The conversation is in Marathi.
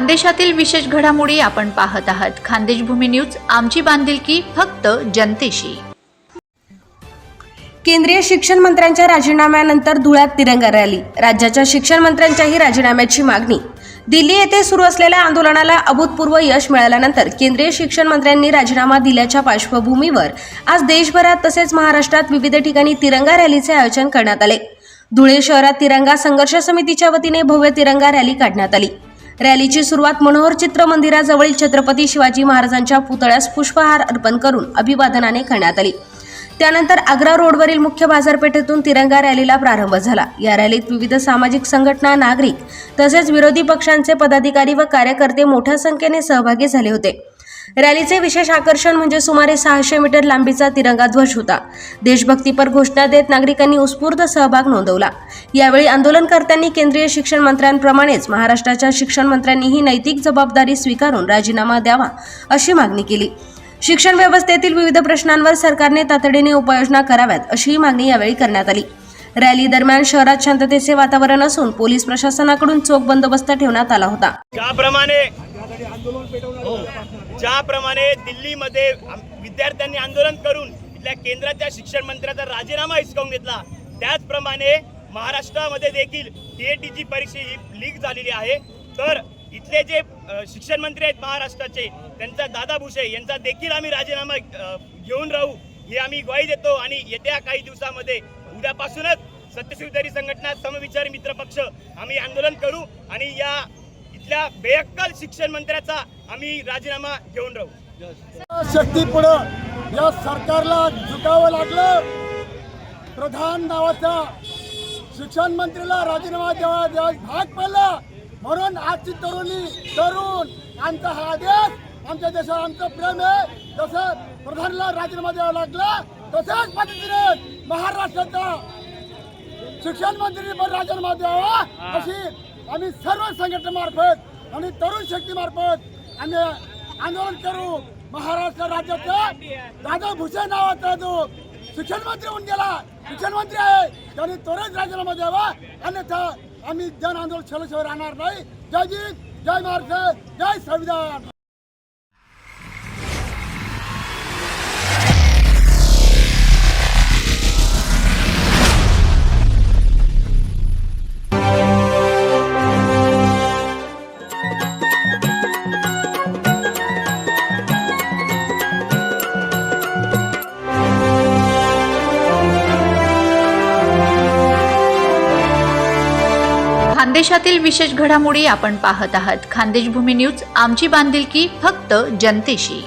खानदेशातील विशेष घडामोडी आपण पाहत आहात. खानदेश भूमी न्यूज, आमची बांधिलकी फक्त जनतेशी. केंद्रीय शिक्षण मंत्र्यांच्या राजीनाम्यानंतर धुळ्यात तिरंगा रॅली. राज्याच्या शिक्षण मंत्र्यांच्याही राजीनाम्याची मागणी. दिल्ली येथे सुरू असलेल्या आंदोलनाला अभूतपूर्व यश मिळाल्यानंतर केंद्रीय शिक्षण मंत्र्यांनी राजीनामा दिल्याच्या पार्श्वभूमीवर आज देशभरात तसेच महाराष्ट्रात विविध ठिकाणी तिरंगा रॅलीचे आयोजन करण्यात आले. धुळे शहरात तिरंगा संघर्ष समितीच्या वतीने भव्य तिरंगा रॅली काढण्यात आली. रॅलीची सुरुवात मनोहर चित्र मंदिराजवळील छत्रपती शिवाजी महाराजांच्या पुतळ्यास पुष्पहार अर्पण करून अभिवादनाने करण्यात आली. त्यानंतर आग्रा रोडवरील मुख्य बाजारपेठेतून तिरंगा रॅलीला प्रारंभ झाला. या रॅलीत विविध सामाजिक संघटना, नागरिक तसेच विरोधी पक्षांचे पदाधिकारी व कार्यकर्ते मोठ्या संख्येने सहभागी झाले होते. रॅलीचे विशेष आकर्षण म्हणजे सुमारे 600 मीटर लांबीचा तिरंगा ध्वज होता. देशभक्तीपर घोषणा देत नागरिकांनी उत्स्फूर्त सहभाग नोंदवला. यावेळी आंदोलनकर्त्यांनी केंद्रीय शिक्षण मंत्र्यांप्रमाणेच महाराष्ट्राच्या शिक्षण मंत्र्यांनीही नैतिक जबाबदारी स्वीकारून राजीनामा द्यावा अशी मागणी केली. शिक्षण व्यवस्थेतील विविध प्रश्नांवर सरकारने तातडीने उपाययोजना कराव्यात अशीही मागणी यावेळी करण्यात आली. रॅली दरम्यान शहरात शांततेचे वातावरण असून पोलीस प्रशासनाकडून चोख बंदोबस्त ठेवण्यात आला होता. ज्याप्रमाणे दिल्लीमध्ये विद्यार्थ्यांनी आंदोलन करून इथल्या केंद्राच्या शिक्षण मंत्र्याचा राजीनामा हिसकावून घेतला, त्याचप्रमाणे महाराष्ट्रामध्ये देखील टीएटीची परीक्षा ही लीक झालेली आहे. तर इथले जे शिक्षण मंत्री आहेत महाराष्ट्राचे, त्यांचा दादा भुसे यांचा देखील आम्ही राजीनामा घेऊन राहू हे आम्ही ग्वाही देतो. आणि येत्या काही दिवसामध्ये उद्यापासूनच सत्यशोधरी संघटना, समविचारी मित्र पक्ष आम्ही आंदोलन करू आणि या इथल्या बेअक्कल शिक्षण मंत्र्याचा आम्ही राजीनामा घेऊन राहू. शक्तीपुढं या सरकारला झुकावं लागलं. प्रधान नावाच्या शिक्षण मंत्रीला राजीनामा द्यावा भाग पडला. म्हणून आजची तरुण आमचा हा आदेश, आमच्या देशावर आमचं प्रेम आहे. जसं प्रधानला राजीनामा द्यावा लागला तशाच पद्धतीने महाराष्ट्राचा शिक्षण मंत्री पण राजीनामा द्यावा अशी आम्ही सर्व संघटनेमार्फत आणि तरुण शक्तीमार्फत आम्ही आंदोलन करू. महाराष्ट्र राज्याचा दादा भुसे नावाचा जो शिक्षण मंत्री होऊन गेला, शिक्षण मंत्री आहे, त्यांनी त्वरित राजीनामा द्यावा, अन्यथा आम्ही जन आंदोलन छेल्याशिवाय राहणार नाही. जय हिंद, जय महाराष्ट्र, जय संविधान. खानदेशातील विशेष घडामोडी आपण पाहत आहात. खानदेश भूमी न्यूज, आमची बांधिलकी फक्त जनतेशी.